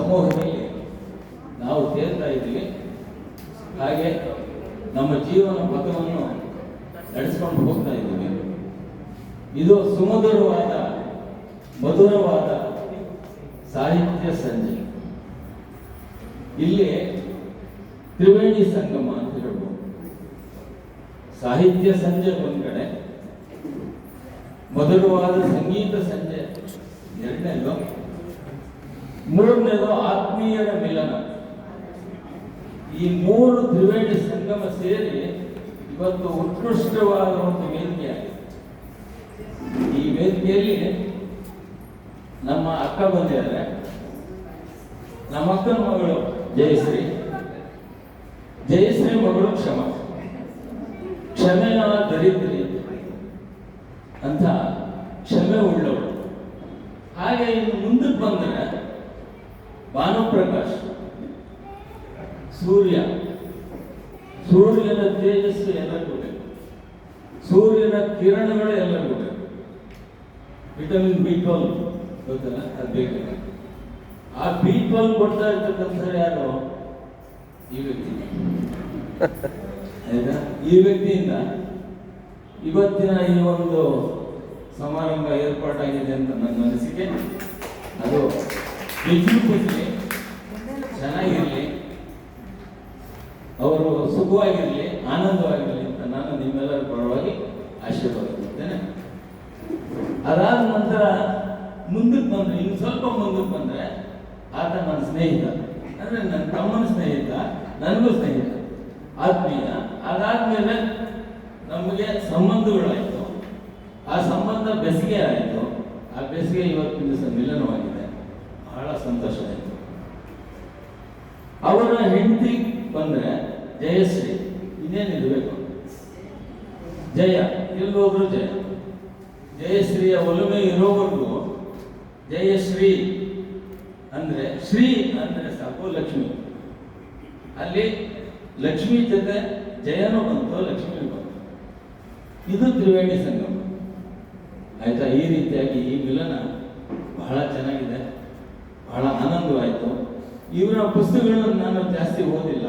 ಸಮೂಹದಲ್ಲಿ ನಾವು ತೇರ್ತಾ ಇದ್ದೀವಿ. ಹಾಗೆ ನಮ್ಮ ಜೀವನ ಪಥವನ್ನು ನಡೆಸ್ಕೊಂಡು ಹೋಗ್ತಾ ಇದ್ದೀವಿ. ಇದು ಸುಮಧುರವಾದ ಮಧುರವಾದ ಸಾಹಿತ್ಯ ಸಂಜೆ. ಇಲ್ಲಿ ತ್ರಿವೇಣಿ ಸಂಗಮ ಅಂತ ಹೇಳ್ಬೋದು. ಸಾಹಿತ್ಯ ಸಂಜೆ ಒಂದ್ ಕಡೆ, ಮಧುರವಾದ ಸಂಗೀತ ಸಂಜೆ ಎರಡನೇದು, ಮೂರನೇದು ಆತ್ಮೀಯರ ಮಿಲನ. ಈ ಮೂರು ತ್ರಿವೇಣಿ ಸಂಗಮ ಸೇರಿ ಇವತ್ತು ಉತ್ಕೃಷ್ಟವಾದ ಒಂದು ವೇದಿಕೆಯಾಗಿದೆ. ಈ ವೇದಿಕೆಯಲ್ಲಿ ನಮ್ಮ ಅಕ್ಕ ಬಂದಿದ್ದಾರೆ. ನಮ್ಮ ಅಕ್ಕನ ಮಗಳು ಜಯಶ್ರೀ, ಜಯಶ್ರೀ ಮಗಳು ಕ್ಷಮೆಯ ದರಿದ್ರಿ ಅಂತ ಕ್ಷಮೆ ಉಳ್ಳವಳು. ಹಾಗೆ ಇನ್ನು ಮುಂದಕ್ಕೆ ಬಂದರೆ ಭಾನುಪ್ರಕಾಶ್, ಸೂರ್ಯನ ತೇಜಸ್ಸು ಎಲ್ಲರಿಗೂ ಬೇಕು, ಸೂರ್ಯನ ಕಿರಣಗಳು ಎಲ್ಲರಿಗೂ ಬೇಕು. ವಿಟಮಿನ್ B12 ಗೊತ್ತಲ್ಲ, ಅದು ಬೇಕು. ಆ B12 ಕೊಡ್ತಾ ಇರ್ತಕ್ಕಂಥ ಯಾರು? ಈ ವ್ಯಕ್ತಿ. ಆಯ್ತಾ? ಈ ವ್ಯಕ್ತಿಯಿಂದ ಇವತ್ತಿನ ಈ ಒಂದು ಸಮಾರಂಭ ಏರ್ಪಾಟಾಗಿದೆ ಅಂತ ನನ್ನ ಅನಿಸಿಕೆ. ಅದು ವಿಜೃಂಭಿಸಲಿ, ಚೆನ್ನಾಗಿರಲಿ, ಅವರು ಸುಖವಾಗಿರಲಿ, ಆನಂದವಾಗಿರಲಿ ಅಂತ ನಾನು ನಿಮ್ಮೆಲ್ಲರ ಪರವಾಗಿ ಆಶೀರ್ವಾದ ಕೊಡ್ತೇನೆ. ಅದಾದ ನಂತರ ಮುಂದಕ್ಕೆ ಬಂದ್ರೆ, ಇನ್ನು ಸ್ವಲ್ಪ ಮುಂದಕ್ಕೆ ಬಂದ್ರೆ, ಆತ ನನ್ನ ಸ್ನೇಹಿತ, ಅಂದ್ರೆ ನನ್ನ ತಮ್ಮನ ಸ್ನೇಹಿತ, ನನಗೂ ಸ್ನೇಹಿತ, ಆತ್ಮೀಯ. ಅದಾದ್ಮೇಲೆ ನಮಗೆ ಸಂಬಂಧಗಳಾಯಿತು. ಆ ಸಂಬಂಧ ಬೆಸಿಗೆ ಆಯಿತು. ಆ ಬೆಸಿಗೆ ಇವತ್ತಿನ ದಿವಸ ಮಿಲನವಾಗಿದೆ. ಬಹಳ ಸಂತೋಷ ಆಯಿತು. ಅವರ ಹೆಂಡತಿ ಬಂದ್ರೆ ಜಯಶ್ರೀ, ಇನ್ನೇನಿರಬೇಕು? ಜಯ, ಎಲ್ಲಿ ಹೋದ್ರು ಜಯ. ಜಯಶ್ರೀಯ ಒಲುಮೆ ಇರೋವರೆಗೂ ಜಯಶ್ರೀ ಅಂದ್ರೆ, ಶ್ರೀ ಅಂದ್ರೆ ಸಾಕು ಲಕ್ಷ್ಮಿ. ಅಲ್ಲಿ ಲಕ್ಷ್ಮಿ ಜೊತೆ ಜಯನೂ ಬಂತು, ಲಕ್ಷ್ಮಿ ಬಂತು. ಇದು ತ್ರಿವೇಣಿ ಸಂಗಮ. ಆಯ್ತಾ? ಈ ರೀತಿಯಾಗಿ ಈ ಮಿಲನ ಬಹಳ ಚೆನ್ನಾಗಿದೆ, ಬಹಳ ಆನಂದವಾಯಿತು. ಇವರ ಪುಸ್ತಕಗಳನ್ನು ನಾನು ಜಾಸ್ತಿ ಓದಿಲ್ಲ,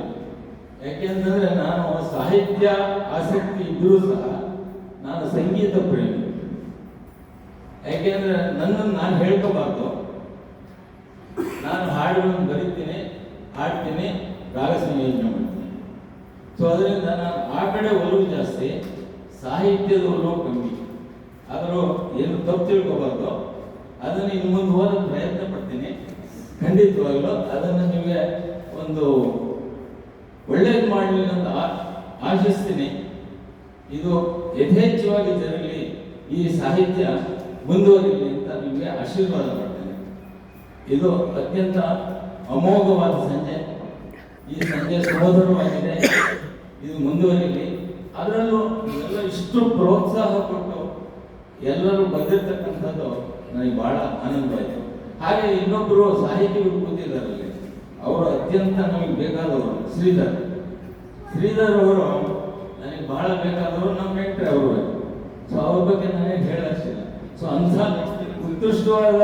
ಯಾಕೆಂತಂದ್ರೆ ನಾನು ಸಾಹಿತ್ಯ ಆಸಕ್ತಿ ಇದ್ರೂ ಸಹ ನಾನು ಸಂಗೀತ ಪ್ರೇಮಿ. ಯಾಕೆಂದ್ರೆ ನನ್ನನ್ನು ನಾನು ಹೇಳ್ಕೋಬಾರ್ದು. ನಾನು ಹಾಡುಗಳನ್ನು ಬರೀತೀನಿ, ಹಾಡ್ತೀನಿ, ರಾಗ ಸಂಯೋಜನೆ ಮಾಡ್ತೀನಿ. ಸೊ ಅದರಿಂದ ನಾನು ಆ ಕಡೆ ಒಲವು ಜಾಸ್ತಿ, ಸಾಹಿತ್ಯದ ಒಲವು ಕಮ್ಮಿ. ಆದರೂ ಏನು ತಪ್ಪು ತಿಳ್ಕೋಬಾರ್ದು. ಅದನ್ನು ಇನ್ನು ಮುಂದೆ ಓದೋಕೆ ಪ್ರಯತ್ನ ಪಡ್ತೀನಿ. ಖಂಡಿತವಾಗ್ಲೂ ಅದನ್ನು ನಿಮಗೆ ಒಂದು ಒಳ್ಳೇದು ಮಾಡಲಿ ಅಂತ ಆಶಿಸ್ತೀನಿ. ಇದು ಯಥೇಚ್ಛವಾಗಿ ಜರಗಲಿ, ಈ ಸಾಹಿತ್ಯ ಮುಂದುವರಿಲಿ ಅಂತ ನಿಮಗೆ ಆಶೀರ್ವಾದ ಮಾಡ್ತೇನೆ. ಇದು ಅತ್ಯಂತ ಅಮೋಘವಾದ ಸಂಜೆ. ಈ ಸಂಜೆ ಸುಮಧುರವಾಗಿದೆ, ಇದು ಮುಂದುವರಿಲಿ. ಅದರಲ್ಲೂ ಎಲ್ಲ ಇಷ್ಟು ಪ್ರೋತ್ಸಾಹ ಕೊಟ್ಟು ಎಲ್ಲರೂ ಬಂದಿರತಕ್ಕಂಥದ್ದು ನನಗೆ ಬಹಳ ಆನಂದವಾಯಿತು. ಹಾಗೆ ಇನ್ನೊಬ್ಬರು ಸಾಹಿತಿಗಳು ಕೂತಿದ್ದಾರಲ್ಲಿ, ಅವರು ಅತ್ಯಂತ ನಮಗೆ ಬೇಕಾದವರು ಶ್ರೀಧರ್ ಅವರು ನನಗೆ ಬಹಳ ಬೇಕಾದವರು, ನಮ್ಮ ನೆಂಟ್ರೆ ಅವರು. ಸೊ ಅವ್ರ ಬಗ್ಗೆ ನನಗೆ ಹೇಳಷ್ಟಿಲ್ಲ. ಸೊ ಅಂಥ ಉತ್ಕೃಷ್ಟವಾದ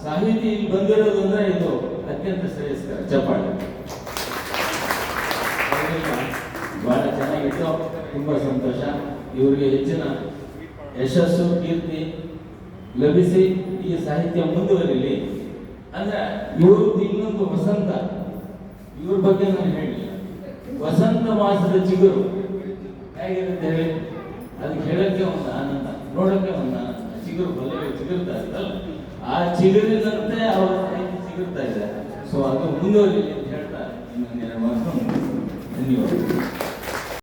ಸಾಹಿತಿ ಇಲ್ಲಿ ಬಂದಿರೋದು ಅಂದ್ರೆ ಇದು ಅತ್ಯಂತ ಶ್ರೇಯಸ್ಕರ. ಚಪ್ಪಾಳೆ. ಬಹಳ ಚೆನ್ನಾಗಿತ್ತು, ತುಂಬಾ ಸಂತೋಷ. ಇವರಿಗೆ ಹೆಚ್ಚಿನ ಯಶಸ್ಸು, ಕೀರ್ತಿ ಲಭಿಸಿ ಈ ಸಾಹಿತ್ಯ ಮುಂದುವರಿಲಿ. ಅಂದ್ರೆ ಇವ್ರದ್ದು ಇನ್ನೊಂದು ವಸಂತ, ಇವ್ರ ಬಗ್ಗೆ ನಾನು ಹೇಳಿಲ್ಲ. ವಸಂತ ಮಾಸದ ಚಿಗುರು ಹೇಗಿರುತ್ತೆ ಹೇಳಿ? ಅದಕ್ಕೆ ಹೇಳಕ್ಕೆ ಒಂದು ಆನಂದ, ನೋಡಕ್ಕೆ ಒಂದು ಆನಂದ. ಚಿಗುರು ಬಲ್ಲ ಚಿಗುರ್ತಾ ಇದ್ದಲ್ಲ, ಆ ಚಿಗುರಿನಂತೆ ಅವರ ಸಾಹಿತ್ಯ ಚಿಗುರ್ತಾ ಇದೆ. ಸೊ ಅದು ಮುಂದುವರಿಲಿ ಅಂತ ಹೇಳ್ತಾ ಇನ್ನೊಂದು ಮಾತು. ಧನ್ಯವಾದ.